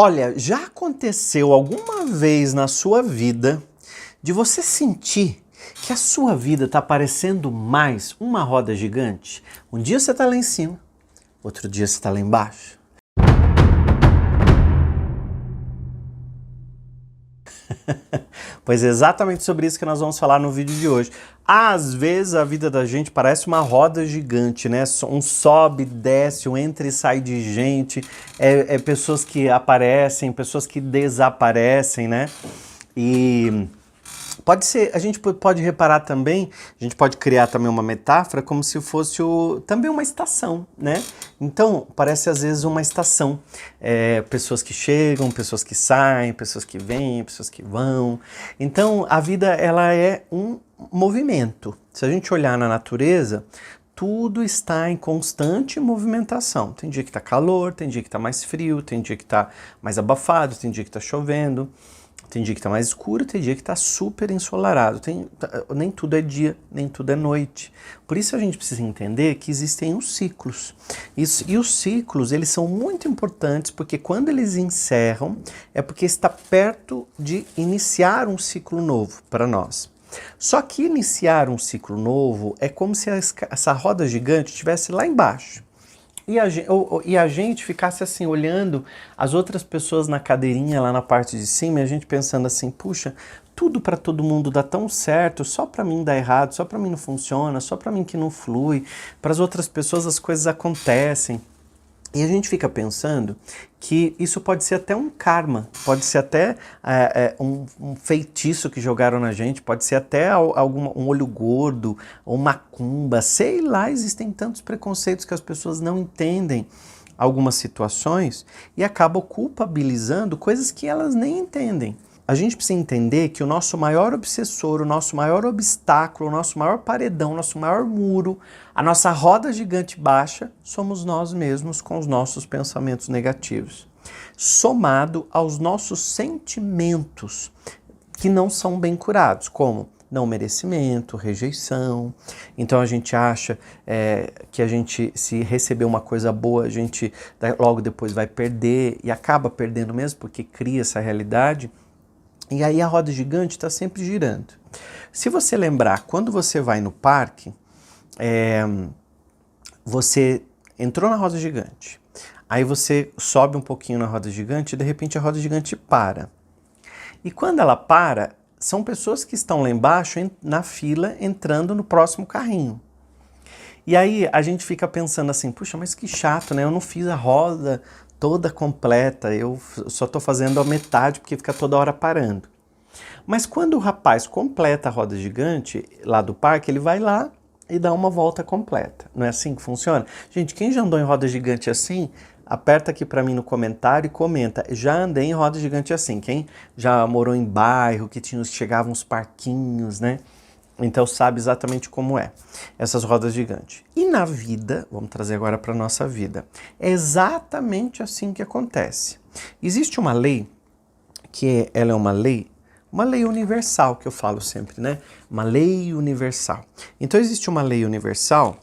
Olha, já aconteceu alguma vez na sua vida de você sentir que a sua vida está parecendo mais uma roda gigante? Um dia você está lá em cima, outro dia você está lá embaixo. Pois é exatamente sobre isso que nós vamos falar no vídeo de hoje. Às vezes a vida da gente parece uma roda gigante, né? Um sobe, desce, um entra e sai de gente, pessoas que aparecem, pessoas que desaparecem, né? E pode ser, a gente pode reparar também, a gente pode criar também uma metáfora como se fosse também uma estação, né? Então, parece às vezes uma estação. Pessoas que chegam, pessoas que saem, pessoas que vêm, pessoas que vão. Então, a vida, ela é um movimento. Se a gente olhar na natureza, tudo está em constante movimentação. Tem dia que está calor, tem dia que está mais frio, tem dia que está mais abafado, tem dia que está chovendo. Tem dia que está mais escuro, tem dia que está super ensolarado. Nem tudo é dia, nem tudo é noite. Por isso a gente precisa entender que existem os ciclos. E os ciclos, eles são muito importantes porque quando eles encerram, é porque está perto de iniciar um ciclo novo para nós. Só que iniciar um ciclo novo é como se essa roda gigante estivesse lá embaixo. E a gente ficasse assim, olhando as outras pessoas na cadeirinha lá na parte de cima, e a gente pensando assim, puxa, tudo para todo mundo dá tão certo, só para mim dá errado, só para mim não funciona, só para mim que não flui, para as outras pessoas as coisas acontecem. E a gente fica pensando que isso pode ser até um karma, pode ser até um feitiço que jogaram na gente, pode ser até um olho gordo, ou macumba, sei lá, existem tantos preconceitos que as pessoas não entendem algumas situações e acabam culpabilizando coisas que elas nem entendem. A gente precisa entender que o nosso maior obsessor, o nosso maior obstáculo, o nosso maior paredão, o nosso maior muro, a nossa roda gigante baixa, somos nós mesmos com os nossos pensamentos negativos. Somado aos nossos sentimentos que não são bem curados, como não merecimento, rejeição. Então a gente acha que a gente, se receber uma coisa boa, a gente logo depois vai perder e acaba perdendo mesmo porque cria essa realidade. E aí a roda gigante está sempre girando. Se você lembrar, quando você vai no parque, você entrou na roda gigante, aí você sobe um pouquinho na roda gigante e de repente a roda gigante para. E quando ela para, são pessoas que estão lá embaixo na fila entrando no próximo carrinho. E aí a gente fica pensando assim, puxa, mas que chato, né? Eu não fiz a roda toda completa, eu só estou fazendo a metade porque fica toda hora parando. Mas quando o rapaz completa a roda gigante lá do parque, ele vai lá e dá uma volta completa. Não é assim que funciona? Gente, quem já andou em roda gigante assim, aperta aqui para mim no comentário e comenta. Já andei em roda gigante assim. Quem já morou em bairro, que chegavam uns parquinhos, né? Então sabe exatamente como é essas rodas gigantes. E na vida, vamos trazer agora para a nossa vida, é exatamente assim que acontece. Existe uma lei, ela é uma lei universal, que eu falo sempre, né? Uma lei universal. Então existe uma lei universal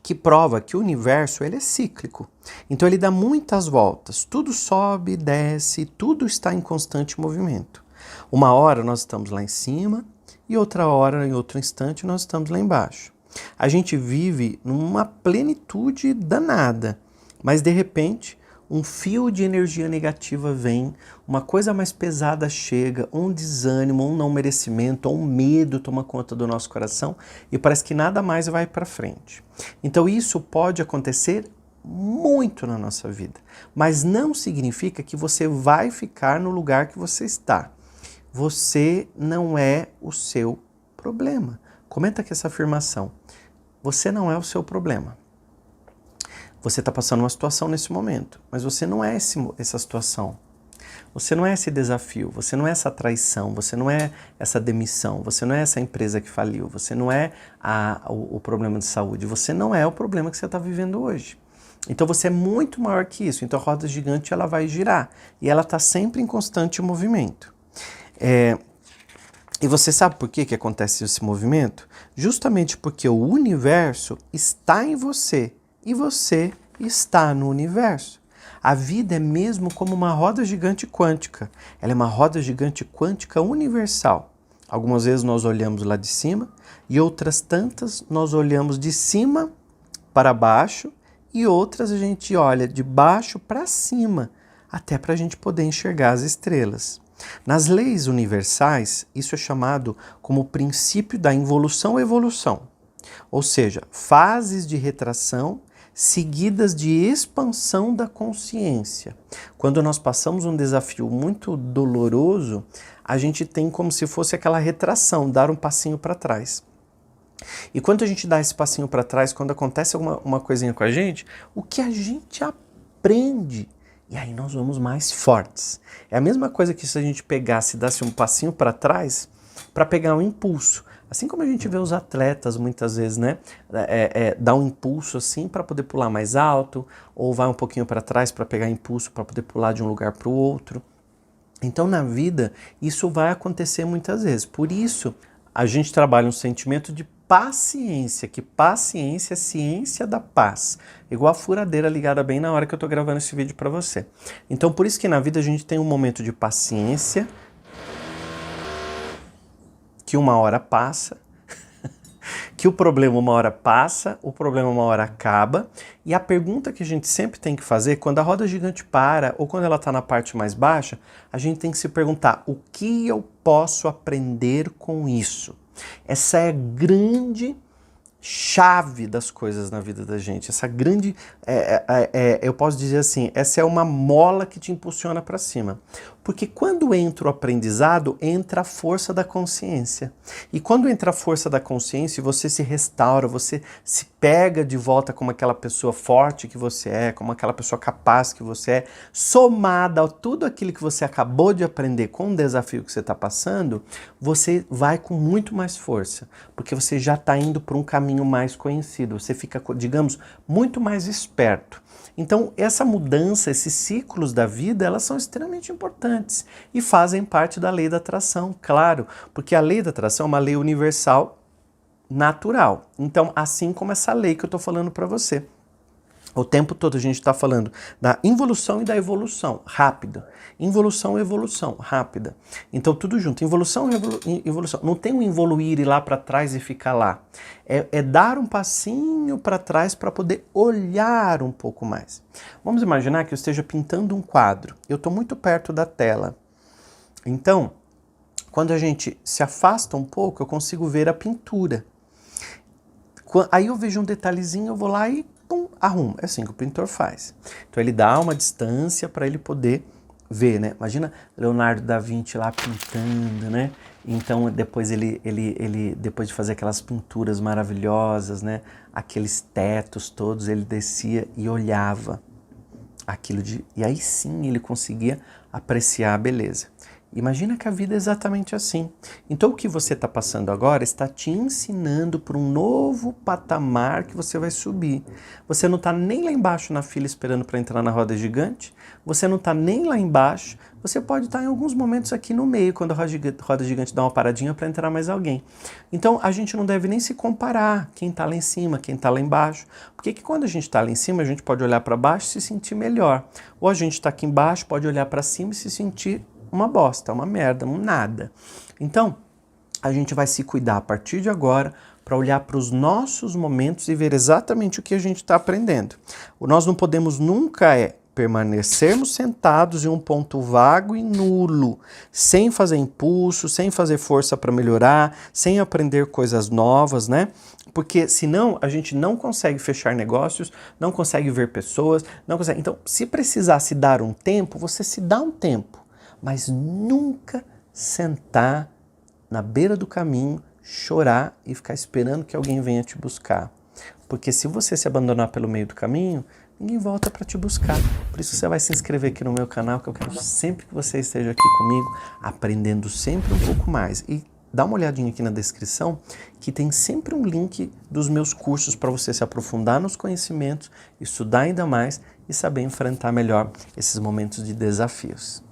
que prova que o universo ele é cíclico. Então ele dá muitas voltas, tudo sobe, desce, tudo está em constante movimento. Uma hora nós estamos lá em cima, e outra hora, em outro instante, nós estamos lá embaixo. A gente vive numa plenitude danada, mas de repente um fio de energia negativa vem, uma coisa mais pesada chega, um desânimo, um não merecimento, um medo toma conta do nosso coração e parece que nada mais vai para frente. Então isso pode acontecer muito na nossa vida, mas não significa que você vai ficar no lugar que você está. Você não é o seu problema. Comenta aqui essa afirmação. Você não é o seu problema. Você está passando uma situação nesse momento, mas você não é essa situação. Você não é esse desafio, você não é essa traição, você não é essa demissão, você não é essa empresa que faliu, você não é o problema de saúde, você não é o problema que você está vivendo hoje. Então você é muito maior que isso. Então a roda gigante ela vai girar e ela está sempre em constante movimento. E você sabe por que acontece esse movimento? Justamente porque o universo está em você e você está no universo. A vida é mesmo como uma roda gigante quântica. Ela é uma roda gigante quântica universal. Algumas vezes nós olhamos lá de cima e outras tantas nós olhamos de cima para baixo e outras a gente olha de baixo para cima, até para a gente poder enxergar as estrelas. Nas leis universais, isso é chamado como o princípio da involução-evolução, ou seja, fases de retração seguidas de expansão da consciência. Quando nós passamos um desafio muito doloroso, a gente tem como se fosse aquela retração, dar um passinho para trás. E quando a gente dá esse passinho para trás, quando acontece uma coisinha com a gente, o que a gente aprende? E aí nós vamos mais fortes. É a mesma coisa que se a gente pegasse e desse um passinho para trás para pegar um impulso. Assim como a gente vê os atletas muitas vezes, né? Dá um impulso assim para poder pular mais alto, ou vai um pouquinho para trás para pegar impulso para poder pular de um lugar para o outro. Então na vida isso vai acontecer muitas vezes. Por isso a gente trabalha um sentimento de paciência, que paciência é ciência da paz. Igual a furadeira ligada bem na hora que eu estou gravando esse vídeo para você. Então por isso que na vida a gente tem um momento de paciência, que uma hora passa, que o problema uma hora passa, o problema uma hora acaba, e a pergunta que a gente sempre tem que fazer, quando a roda gigante para, ou quando ela está na parte mais baixa, a gente tem que se perguntar, o que eu posso aprender com isso? Essa é a grande chave das coisas na vida da gente, essa grande, eu posso dizer assim, essa é uma mola que te impulsiona para cima. Porque quando entra o aprendizado, entra a força da consciência. E quando entra a força da consciência, você se restaura, você se pega de volta como aquela pessoa forte que você é, como aquela pessoa capaz que você é, somada a tudo aquilo que você acabou de aprender com o desafio que você está passando, você vai com muito mais força, porque você já está indo por um caminho mais conhecido, você fica, digamos, muito mais esperto. Então, essa mudança, esses ciclos da vida, elas são extremamente importantes e fazem parte da lei da atração, claro, porque a lei da atração é uma lei universal natural. Então, assim como essa lei que eu estou falando para você. O tempo todo a gente está falando da involução e da evolução rápida. Involução e evolução rápida. Então tudo junto. Involução e evolução. Não tem um evoluir ir lá para trás e ficar lá. É dar um passinho para trás para poder olhar um pouco mais. Vamos imaginar que eu esteja pintando um quadro. Eu estou muito perto da tela. Então, quando a gente se afasta um pouco, eu consigo ver a pintura. Aí eu vejo um detalhezinho, eu vou lá e arruma. É assim que o pintor faz. Então ele dá uma distância para ele poder ver, né? Imagina Leonardo da Vinci lá pintando, né? Então depois ele depois de fazer aquelas pinturas maravilhosas, né? Aqueles tetos todos, ele descia e olhava aquilo e aí sim ele conseguia apreciar a beleza. Imagina que a vida é exatamente assim. Então o que você está passando agora está te ensinando para um novo patamar que você vai subir. Você não está nem lá embaixo na fila esperando para entrar na roda gigante, você não está nem lá embaixo, você pode estar em alguns momentos aqui no meio, quando a roda gigante dá uma paradinha para entrar mais alguém. Então a gente não deve nem se comparar quem está lá em cima, quem está lá embaixo, porque que quando a gente está lá em cima a gente pode olhar para baixo e se sentir melhor, ou a gente está aqui embaixo, pode olhar para cima e se sentir uma bosta, uma merda, um nada. Então, a gente vai se cuidar a partir de agora para olhar para os nossos momentos e ver exatamente o que a gente está aprendendo. Nós não podemos nunca permanecermos sentados em um ponto vago e nulo, sem fazer impulso, sem fazer força para melhorar, sem aprender coisas novas, né? Porque senão a gente não consegue fechar negócios, não consegue ver pessoas, não consegue. Então, se precisar se dar um tempo, você se dá um tempo. Mas nunca sentar na beira do caminho, chorar e ficar esperando que alguém venha te buscar. Porque se você se abandonar pelo meio do caminho, ninguém volta para te buscar. Por isso você vai se inscrever aqui no meu canal, que eu quero sempre que você esteja aqui comigo, aprendendo sempre um pouco mais. E dá uma olhadinha aqui na descrição, que tem sempre um link dos meus cursos para você se aprofundar nos conhecimentos, estudar ainda mais e saber enfrentar melhor esses momentos de desafios.